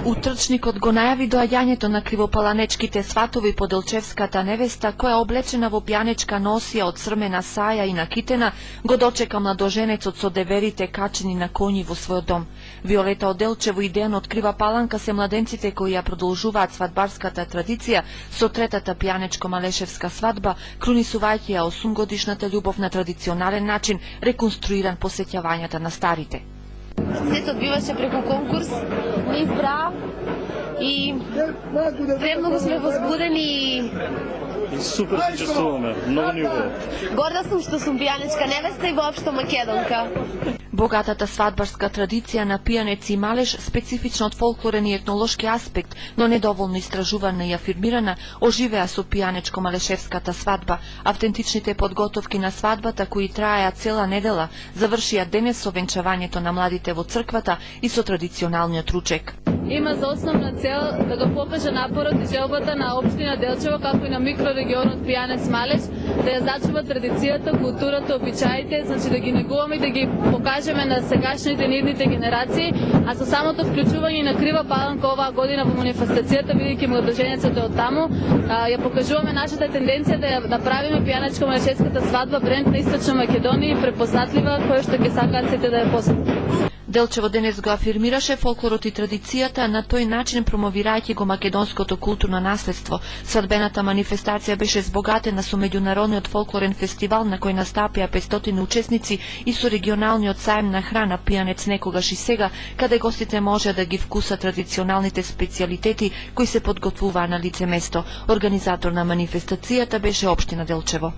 Утрчникот го најави доаѓањето на кривопаланечките сватови по Делчевската невеста, која облечена во пијанечка носија од црмена саја и накитена, го дочека младоженецот со деверите качени на коњи во својот дом. Виолета од Делчево и Дејан од Крива Паланка се младенците кои ја продолжуваат свадбарската традиција со третата пијанечко-малешевска свадба, крунисувајќи ја 8-годишната љубов на традиционален начин, реконструиран по сеќавањата на старите. Се се одбиваше преку конкурс, ни избра и премногу сме возбудени и супер се чувствуваме, многу ниво. Горда сум што сум пијанечка невеста и воопшто македонка. Богатата свадбарска традиција на пијанеци и малеш, специфична од фолклорен и етнолошки аспект, но недоволно истражувана и афирмирана, оживеа со пијанечко-малешевската свадба. Автентичните подготовки на свадбата, кои траеа цела недела, завршија денес со венчавањето на младите во црквата и со традиционалниот ручек. Има за основна цел да го покаже напорот и желбата на општина Делчево, како и на микрорегионот Пијанец Малеш, да ја зачува традицијата, културата, обичаите, значи да ги негуваме и да ги покажеме на сегашните и идните генерации, а со самото вклучување на Крива Паланка оваа година во манифестацијата, бидејќи младоженецот е од таму, ја покажуваме нашата тенденција да ја направиме пијанечко-малешевската свадба бренд на Источна Македонија и препознатлива, која што ќе сакаат сите да ја посетат. Делчево денес го афирмираше фолклорот и традицијата, на тој начин промовирајќи го македонското културно наследство. Свадбената манифестација беше збогатена со меѓународниот фолклорен фестивал на кој настапија 500 учесници и со регионалниот саем на храна Пијанец некогаш и сега, каде гостите може да ги вкусат традиционалните специјалитети кои се подготвуваа на лице место. Организатор на манифестацијата беше општина Делчево.